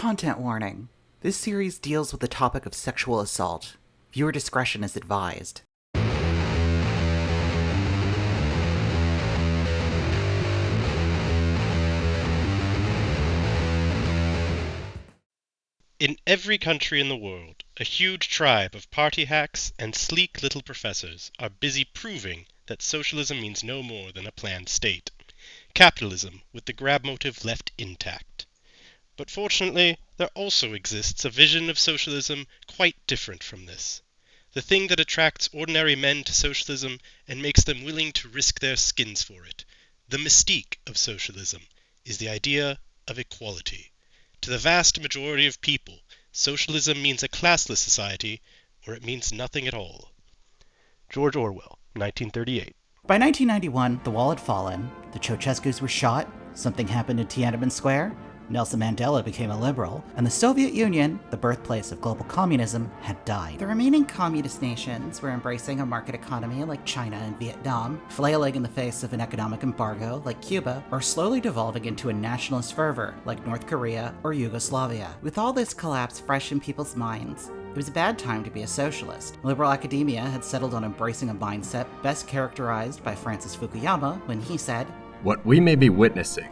Content warning. This series deals with the topic of sexual assault. Viewer discretion is advised. In every country in the world, a huge tribe of party hacks and sleek little professors are busy proving that socialism means no more than a planned state. Capitalism, with the grab motive left intact. But fortunately, there also exists a vision of socialism quite different from this. The thing that attracts ordinary men to socialism and makes them willing to risk their skins for it. The mystique of socialism is the idea of equality. To the vast majority of people, socialism means a classless society, or it means nothing at all. George Orwell, 1938. By 1991, the wall had fallen, the Ceausescus were shot, something happened in Tiananmen Square, Nelson Mandela became a liberal, and the Soviet Union, the birthplace of global communism, had died. The remaining communist nations were embracing a market economy like China and Vietnam, flailing in the face of an economic embargo like Cuba, or slowly devolving into a nationalist fervor like North Korea or Yugoslavia. With all this collapse fresh in people's minds, it was a bad time to be a socialist. Liberal academia had settled on embracing a mindset best characterized by Francis Fukuyama when he said, "What we may be witnessing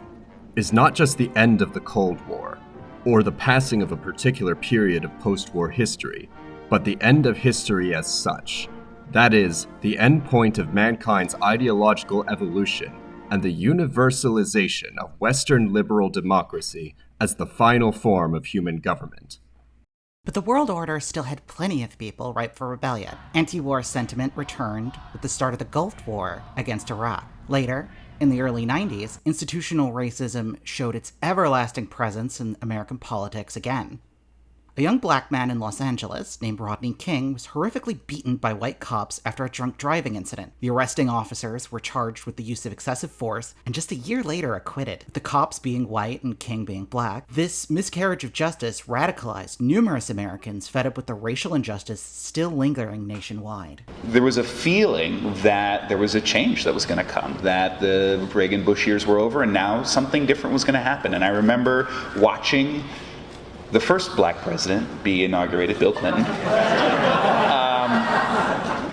is not just the end of the Cold War, or the passing of a particular period of post-war history, but the end of history as such. That is, the end point of mankind's ideological evolution and the universalization of Western liberal democracy as the final form of human government." But the world order still had plenty of people ripe for rebellion. Anti-war sentiment returned with the start of the Gulf War against Iraq. Later, in the early 90s, institutional racism showed its everlasting presence in American politics again. A young black man in Los Angeles named Rodney King was horrifically beaten by white cops after a drunk driving incident. The arresting officers were charged with the use of excessive force and just a year later acquitted. With the cops being white and King being black, this miscarriage of justice radicalized numerous Americans fed up with the racial injustice still lingering nationwide. There was a feeling that there was a change that was going to come, that the Reagan-Bush years were over and now something different was going to happen. And I remember watching the first black president be inaugurated, Bill Clinton,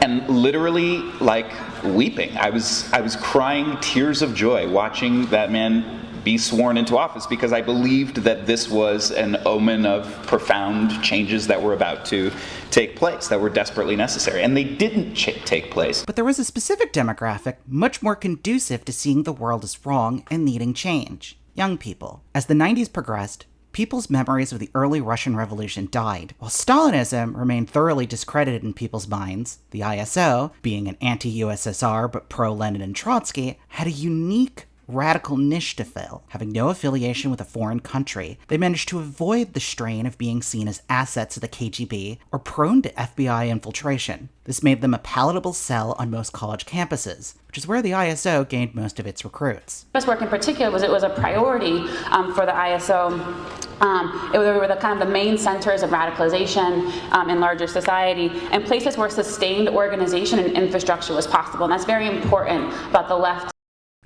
and literally, like, weeping. I was crying tears of joy watching that man be sworn into office because I believed that this was an omen of profound changes that were about to take place, that were desperately necessary. And they didn't take place. But there was a specific demographic much more conducive to seeing the world as wrong and needing change. Young people. As the 90s progressed, people's memories of the early Russian Revolution died, while Stalinism remained thoroughly discredited in people's minds. The ISO, being an anti-USSR but pro-Lenin and Trotsky, had a unique, radical niche to fill. Having no affiliation with a foreign country, they managed to avoid the strain of being seen as assets of the KGB or prone to FBI infiltration. This made them a palatable sell on most college campuses, which is where the ISO gained most of its recruits. This work in particular was a priority for the ISO. They were the kind of the main centers of radicalization in larger society and places where sustained organization and infrastructure was possible. And that's very important about the left.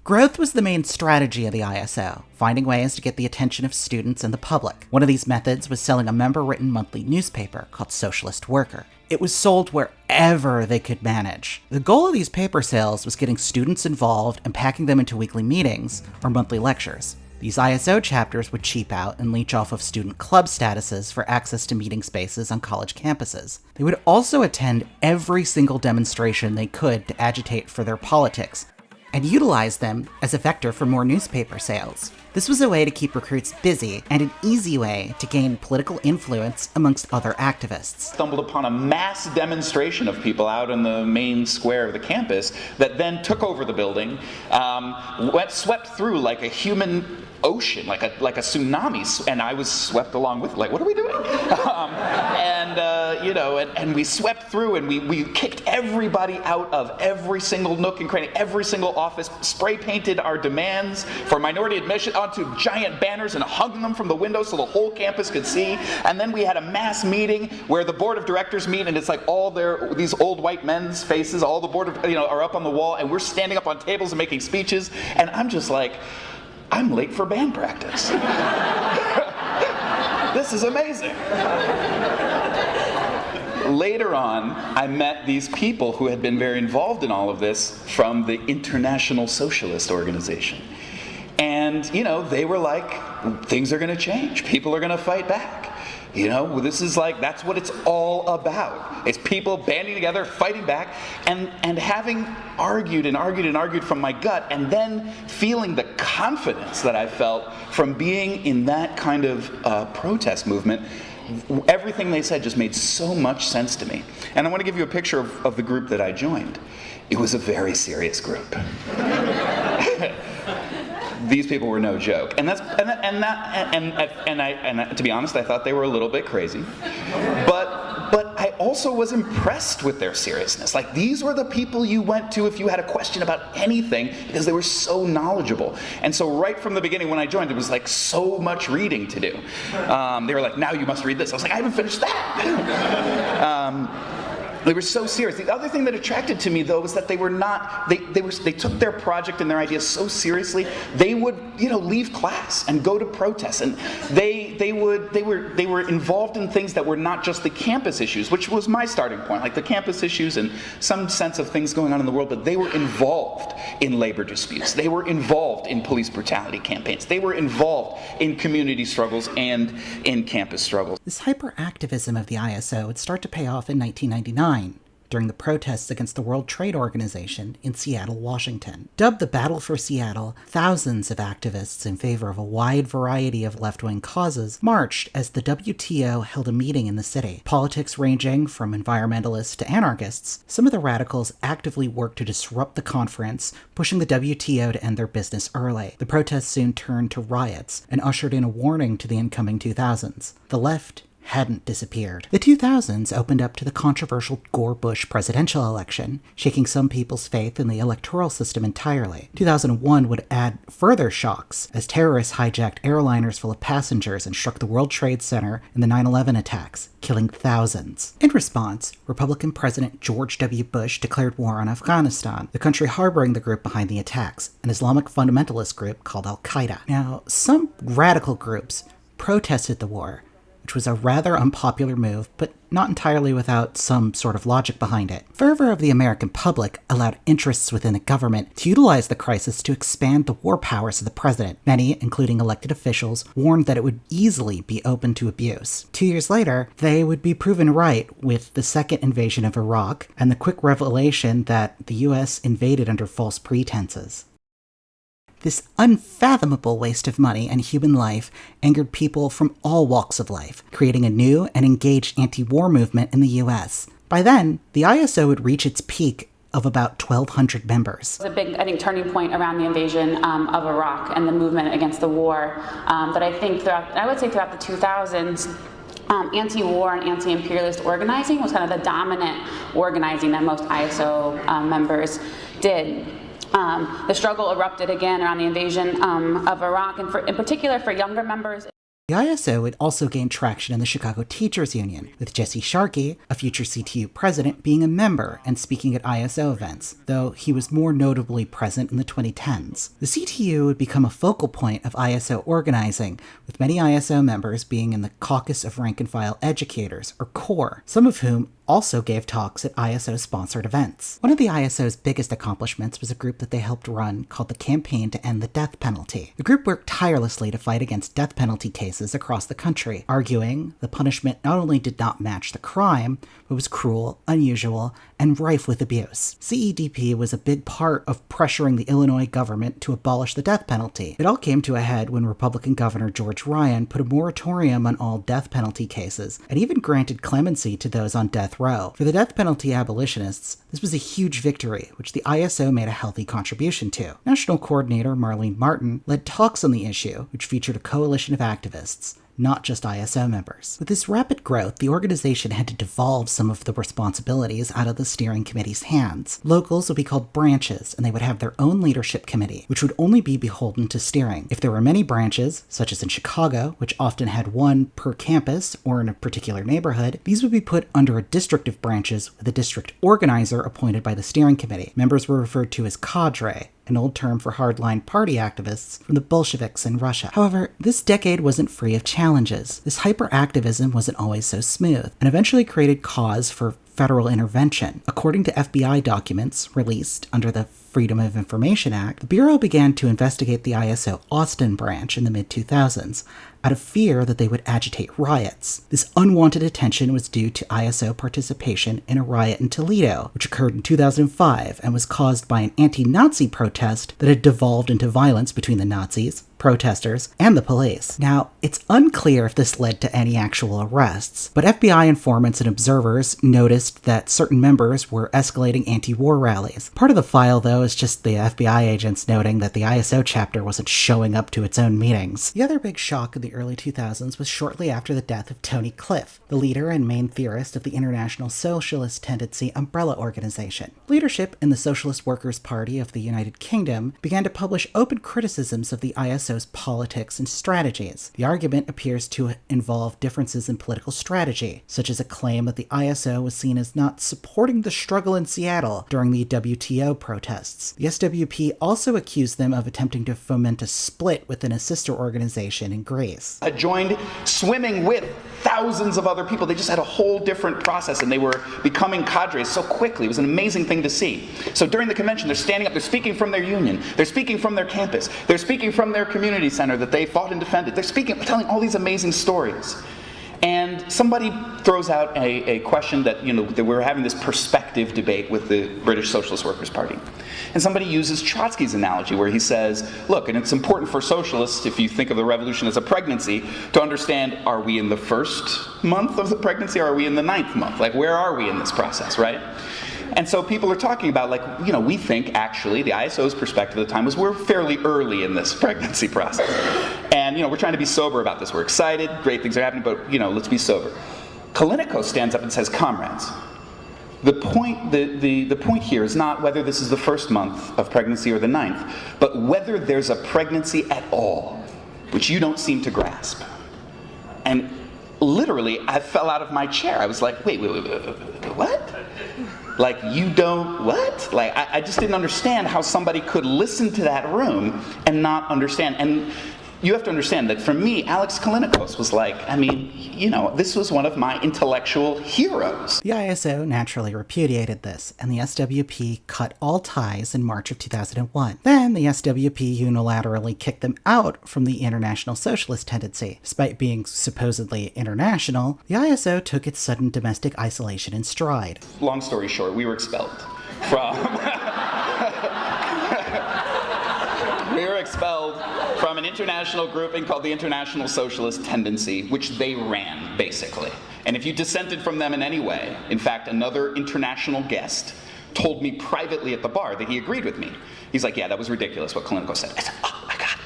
Growth was the main strategy of the ISO, finding ways to get the attention of students and the public. One of these methods was selling a member-written monthly newspaper called Socialist Worker. It was sold wherever they could manage. The goal of these paper sales was getting students involved and packing them into weekly meetings or monthly lectures. These ISO chapters would cheap out and leech off of student club statuses for access to meeting spaces on college campuses. They would also attend every single demonstration they could to agitate for their politics, and utilize them as a vector for more newspaper sales. This was a way to keep recruits busy and an easy way to gain political influence amongst other activists. Stumbled upon a mass demonstration of people out in the main square of the campus that then took over the building, swept through like a human ocean, like a tsunami, and I was swept along with it. Like, what are we doing? And we swept through, and we kicked everybody out of every single nook and cranny, every single office, spray painted our demands for minority admission onto giant banners and hung them from the windows so the whole campus could see. And then we had a mass meeting where the board of directors meet, and it's like all these old white men's faces, all the board of, are up on the wall, and we're standing up on tables and making speeches, and I'm just like, I'm late for band practice. this is amazing. Later on, I met these people who had been very involved in all of this from the International Socialist Organization. And, they were like, things are going to change. People are going to fight back. This is that's what it's all about. It's people banding together, fighting back, and having argued from my gut, and then feeling the confidence that I felt from being in that kind of protest movement. Everything they said just made so much sense to me. And I want to give you a picture of the group that I joined. It was a very serious group. These people were no joke, and to be honest, I thought they were a little bit crazy, but I also was impressed with their seriousness. These were the people you went to if you had a question about anything, because they were so knowledgeable. And so right from the beginning, when I joined, there was so much reading to do. They were like, "Now you must read this." I was like, "I haven't finished that." They were so serious. The other thing that attracted to me, though, was that they were not. They took their project and their ideas so seriously. They would, leave class and go to protests, and they were involved in things that were not just the campus issues, which was my starting point, like the campus issues and some sense of things going on in the world. But they were involved in labor disputes. They were involved in police brutality campaigns. They were involved in community struggles and in campus struggles. This hyperactivism of the ISO would start to pay off in 1999. During the protests against the World Trade Organization in Seattle, Washington. Dubbed the Battle for Seattle, thousands of activists in favor of a wide variety of left-wing causes marched as the WTO held a meeting in the city. Politics ranging from environmentalists to anarchists, some of the radicals actively worked to disrupt the conference, pushing the WTO to end their business early. The protests soon turned to riots and ushered in a warning to the incoming 2000s. The left hadn't disappeared. The 2000s opened up to the controversial Gore-Bush presidential election, shaking some people's faith in the electoral system entirely. 2001 would add further shocks as terrorists hijacked airliners full of passengers and struck the World Trade Center in the 9/11 attacks, killing thousands. In response, Republican President George W. Bush declared war on Afghanistan, the country harboring the group behind the attacks, an Islamic fundamentalist group called Al-Qaeda. Now, some radical groups protested the war, which was a rather unpopular move, but not entirely without some sort of logic behind it. Fervor of the American public allowed interests within the government to utilize the crisis to expand the war powers of the president. Many, including elected officials, warned that it would easily be open to abuse. 2 years later, they would be proven right with the second invasion of Iraq and the quick revelation that the US invaded under false pretenses. This unfathomable waste of money and human life angered people from all walks of life, creating a new and engaged anti-war movement in the US. By then, the ISO would reach its peak of about 1,200 members. It was a big, turning point around the invasion of Iraq and the movement against the war. But I think throughout the 2000s, anti-war and anti-imperialist organizing was kind of the dominant organizing that most ISO members did. The struggle erupted again around the invasion of Iraq, and in particular for younger members. The ISO would also gain traction in the Chicago Teachers Union, with Jesse Sharkey, a future CTU president, being a member and speaking at ISO events, though he was more notably present in the 2010s. The CTU would become a focal point of ISO organizing, with many ISO members being in the Caucus of Rank-and-File Educators, or CORE, some of whom also gave talks at ISO-sponsored events. One of the ISO's biggest accomplishments was a group that they helped run called the Campaign to End the Death Penalty. The group worked tirelessly to fight against death penalty cases across the country, arguing the punishment not only did not match the crime, but was cruel, unusual, and rife with abuse. CEDP was a big part of pressuring the Illinois government to abolish the death penalty. It all came to a head when Republican Governor George Ryan put a moratorium on all death penalty cases, and even granted clemency to those on death row. For the death penalty abolitionists, this was a huge victory, which the ISO made a healthy contribution to. National Coordinator Marlene Martin led talks on the issue, which featured a coalition of activists, not just ISO members. With this rapid growth, the organization had to devolve some of the responsibilities out of the steering committee's hands. Locals would be called branches, and they would have their own leadership committee, which would only be beholden to steering. If there were many branches, such as in Chicago, which often had one per campus or in a particular neighborhood, these would be put under a district of branches with a district organizer appointed by the steering committee. Members were referred to as cadre, an old term for hardline party activists from the Bolsheviks in Russia. However, this decade wasn't free of challenges. This hyperactivism wasn't always so smooth, and eventually created cause for federal intervention. According to FBI documents released under the Freedom of Information Act, the Bureau began to investigate the ISO Austin branch in the mid-2000s out of fear that they would agitate riots. This unwanted attention was due to ISO participation in a riot in Toledo, which occurred in 2005 and was caused by an anti-Nazi protest that had devolved into violence between the Nazis, protesters, and the police. Now, it's unclear if this led to any actual arrests, but FBI informants and observers noticed that certain members were escalating anti-war rallies. Part of the file, though, is just the FBI agents noting that the ISO chapter wasn't showing up to its own meetings. The other big shock in the early 2000s was shortly after the death of Tony Cliff, the leader and main theorist of the International Socialist Tendency umbrella organization. Leadership in the Socialist Workers' Party of the United Kingdom began to publish open criticisms of the ISO's politics and strategies. The argument appears to involve differences in political strategy, such as a claim that the ISO was seen as not supporting the struggle in Seattle during the WTO protests. The SWP also accused them of attempting to foment a split within a sister organization in Greece. Had joined swimming with thousands of other people. They just had a whole different process, and they were becoming cadres so quickly. It was an amazing thing to see. So during the convention, they're standing up, they're speaking from their union, they're speaking from their campus, they're speaking from their community center that they fought and defended. They're speaking, telling all these amazing stories. And somebody throws out a question that, that we're having this perspective debate with the British Socialist Workers' Party. And somebody uses Trotsky's analogy where he says, look, and it's important for socialists, if you think of the revolution as a pregnancy, to understand, are we in the first month of the pregnancy or are we in the 9th month? Like, where are we in this process, right? And so people are talking about, we think actually the ISO's perspective at the time was we're fairly early in this pregnancy process. And, we're trying to be sober about this. We're excited, great things are happening, but, let's be sober. Kalynikow stands up and says, comrades, the point here is not whether this is the first month of pregnancy or the 9th, but whether there's a pregnancy at all, which you don't seem to grasp. And literally, I fell out of my chair. I was like, wait, what? Like, you don't, what? Like, I just didn't understand how somebody could listen to that room and not understand. And you have to understand that for me, Alex Kalynikow was like, this was one of my intellectual heroes. The ISO naturally repudiated this, and the SWP cut all ties in March of 2001. Then the SWP unilaterally kicked them out from the International Socialist Tendency. Despite being supposedly international, the ISO took its sudden domestic isolation in stride. Long story short, we were expelled from... from an international grouping called the International Socialist Tendency, which they ran, basically. And if you dissented from them in any way, in fact, another international guest told me privately at the bar that he agreed with me. He's like, yeah, that was ridiculous what Kalynikow said. I said, oh my God,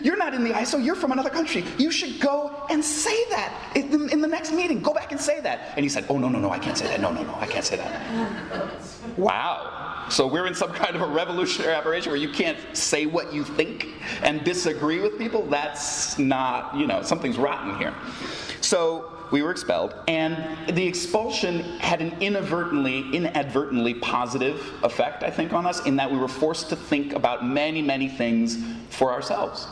you're not in the ISO, you're from another country. You should go and say that in the next meeting. Go back and say that. And he said, oh, no, I can't say that. No, I can't say that. Wow. So we're in some kind of a revolutionary operation where you can't say what you think and disagree with people? That's not, something's rotten here. So we were expelled, and the expulsion had an inadvertently positive effect, I think, on us, in that we were forced to think about many, many things for ourselves.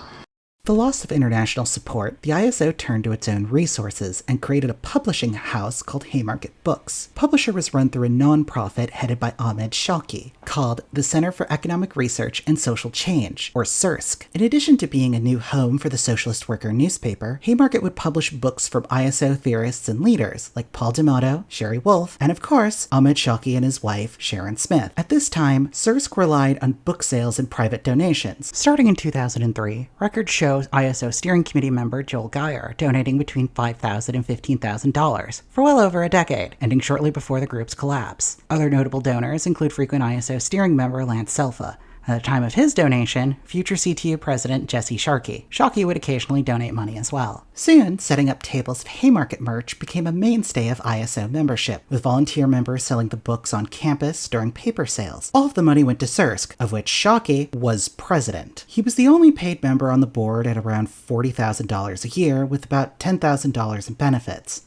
The loss of international support, the ISO turned to its own resources and created a publishing house called Haymarket Books. Publisher was run through a non-profit headed by Ahmed Shawki, called the Center for Economic Research and Social Change, or CIRSC. In addition to being a new home for the Socialist Worker newspaper, Haymarket would publish books from ISO theorists and leaders like Paul D'Amato, Sherry Wolf, and of course, Ahmed Shawki and his wife, Sharon Smith. At this time, CIRSC relied on book sales and private donations. Starting in 2003, records show ISO steering committee member Joel Geyer donating between $5,000 and $15,000 for well over a decade, ending shortly before the group's collapse. Other notable donors include frequent ISO steering member Lance Selfa. At the time of his donation, future CTU president Jesse Sharkey. Sharkey would occasionally donate money as well. Soon, setting up tables of Haymarket merch became a mainstay of ISO membership, with volunteer members selling the books on campus during paper sales. All of the money went to CIRSC, of which Sharkey was president. He was the only paid member on the board at around $40,000 a year, with about $10,000 in benefits.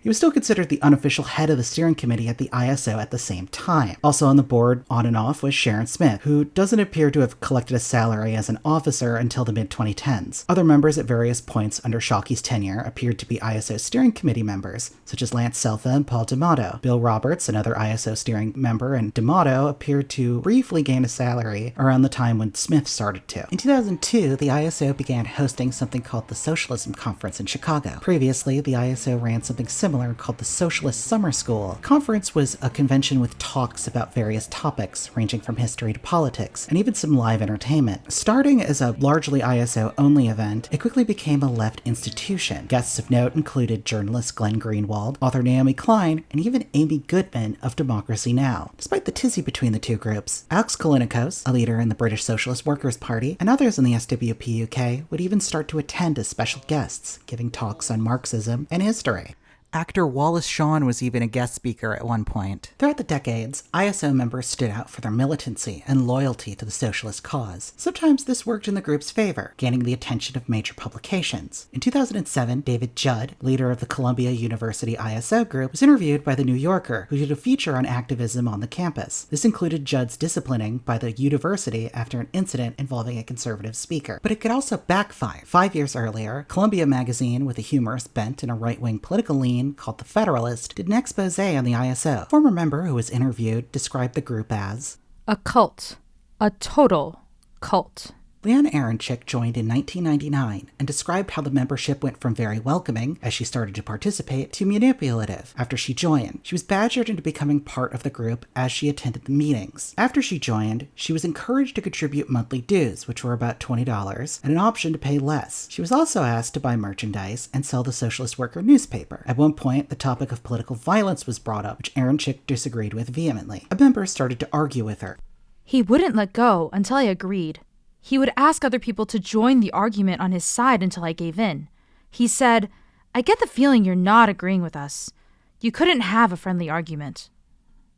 He was still considered the unofficial head of the steering committee at the ISO at the same time. Also on the board, on and off, was Sharon Smith, who doesn't appear to have collected a salary as an officer until the mid-2010s. Other members at various points under Schalke's tenure appeared to be ISO steering committee members, such as Lance Selfa and Paul D'Amato. Bill Roberts, another ISO steering member, and D'Amato appeared to briefly gain a salary around the time when Smith started to. In 2002, the ISO began hosting something called the Socialism Conference in Chicago. Previously, the ISO ran something similar called the Socialist Summer School. The conference was a convention with talks about various topics, ranging from history to politics, and even some live entertainment. Starting as a largely ISO-only event, it quickly became a left institution. Guests of note included journalist Glenn Greenwald, author Naomi Klein, and even Amy Goodman of Democracy Now! Despite the tizzy between the two groups, Alex Kalinikos, a leader in the British Socialist Workers' Party, and others in the SWP UK would even start to attend as special guests, giving talks on Marxism and history. Actor Wallace Shawn was even a guest speaker at one point. Throughout the decades, ISO members stood out for their militancy and loyalty to the socialist cause. Sometimes this worked in the group's favor, gaining the attention of major publications. In 2007, David Judd, leader of the Columbia University ISO group, was interviewed by The New Yorker, who did a feature on activism on the campus. This included Judd's disciplining by the university after an incident involving a conservative speaker. But it could also backfire. 5 years earlier, Columbia magazine, with a humorous bent and a right-wing political lean, called The Federalist, did an expose on the ISO. A former member who was interviewed described the group as a cult. A total cult. Leanne Aronchick joined in 1999 and described how the membership went from very welcoming, as she started to participate, to manipulative after she joined. She was badgered into becoming part of the group as she attended the meetings. After she joined, she was encouraged to contribute monthly dues, which were about $20, and an option to pay less. She was also asked to buy merchandise and sell the Socialist Worker newspaper. At one point, the topic of political violence was brought up, which Aronchick disagreed with vehemently. A member started to argue with her. He wouldn't let go until I agreed. He would ask other people to join the argument on his side until I gave in. He said, "I get the feeling you're not agreeing with us. You couldn't have a friendly argument."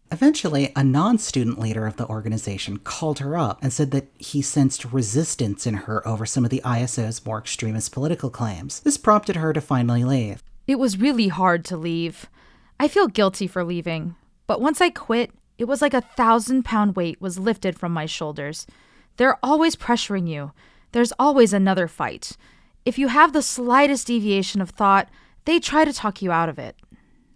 Eventually, a non-student leader of the organization called her up and said that he sensed resistance in her over some of the ISO's more extremist political claims. This prompted her to finally leave. It was really hard to leave. I feel guilty for leaving, but once I quit, it was like a 1,000-pound weight was lifted from my shoulders. They're always pressuring you. There's always another fight. If you have the slightest deviation of thought, they try to talk you out of it.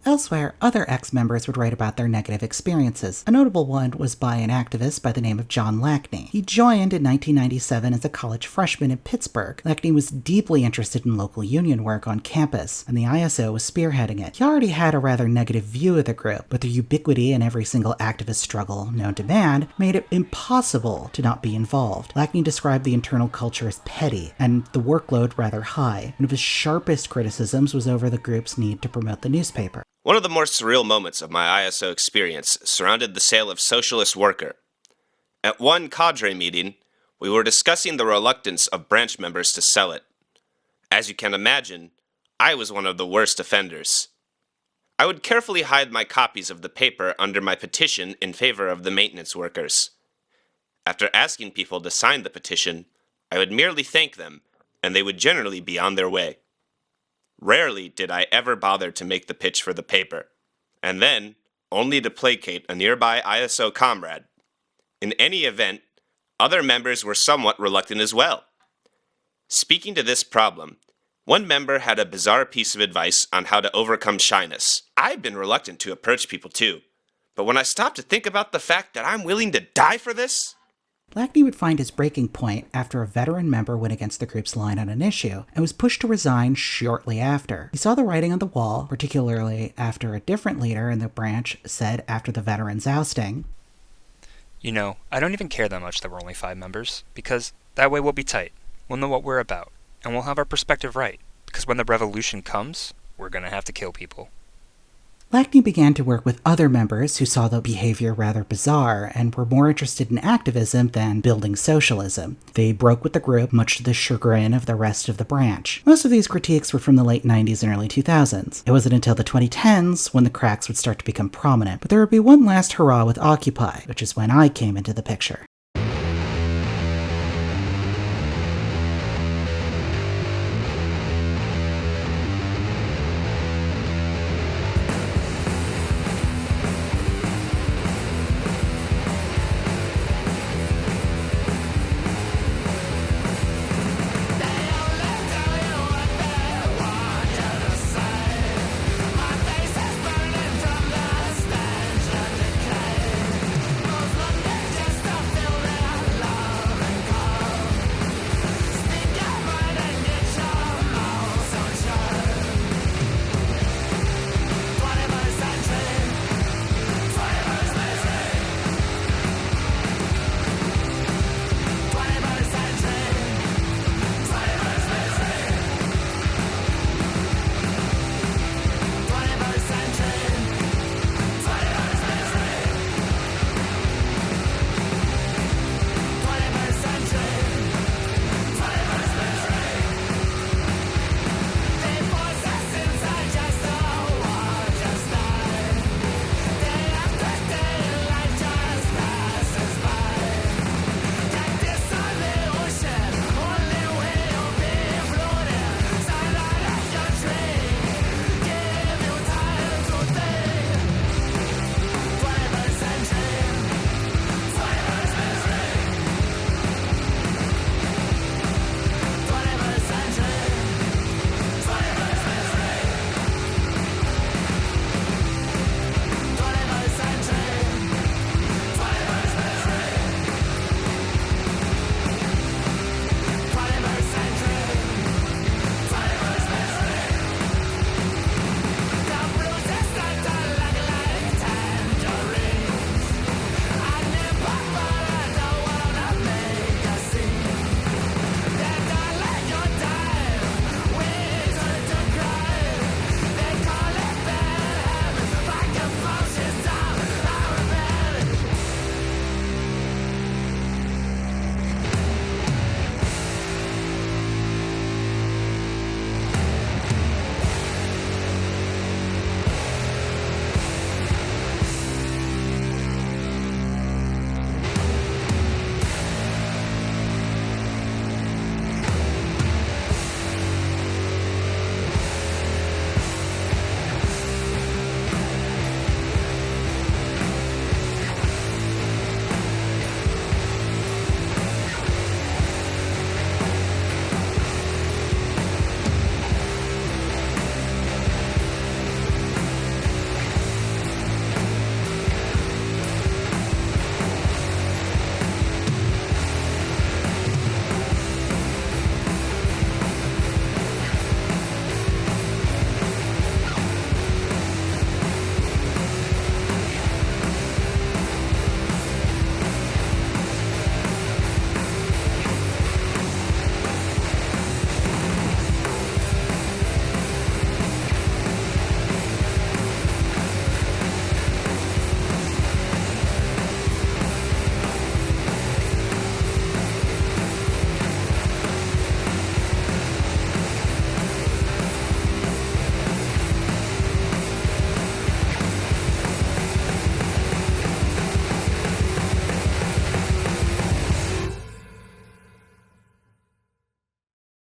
Elsewhere, other ex-members would write about their negative experiences. A notable one was by an activist by the name of John Lackney. He joined in 1997 as a college freshman in Pittsburgh. Lackney was deeply interested in local union work on campus, and the ISO was spearheading it. He already had a rather negative view of the group, but the ubiquity in every single activist struggle known to man made it impossible to not be involved. Lackney described the internal culture as petty, and the workload rather high. One of his sharpest criticisms was over the group's need to promote the newspaper. One of the more surreal moments of my ISO experience surrounded the sale of Socialist Worker. At one cadre meeting, we were discussing the reluctance of branch members to sell it. As you can imagine, I was one of the worst offenders. I would carefully hide my copies of the paper under my petition in favor of the maintenance workers. After asking people to sign the petition, I would merely thank them, and they would generally be on their way. Rarely did I ever bother to make the pitch for the paper, and then only to placate a nearby ISO comrade. In any event, other members were somewhat reluctant as well. Speaking to this problem, one member had a bizarre piece of advice on how to overcome shyness. I've been reluctant to approach people too, but when I stopped to think about the fact that I'm willing to die for this, Lackney would find his breaking point after a veteran member went against the group's line on an issue and was pushed to resign shortly after. He saw the writing on the wall, particularly after a different leader in the branch said after the veteran's ousting, "You know, I don't even care that much that we're only 5 members, because that way we'll be tight, we'll know what we're about, and we'll have our perspective right, because when the revolution comes, we're gonna have to kill people." Lackney began to work with other members who saw the behavior rather bizarre and were more interested in activism than building socialism. They broke with the group, much to the chagrin of the rest of the branch. Most of these critiques were from the late 90s and early 2000s. It wasn't until the 2010s when the cracks would start to become prominent, but there would be one last hurrah with Occupy, which is when I came into the picture.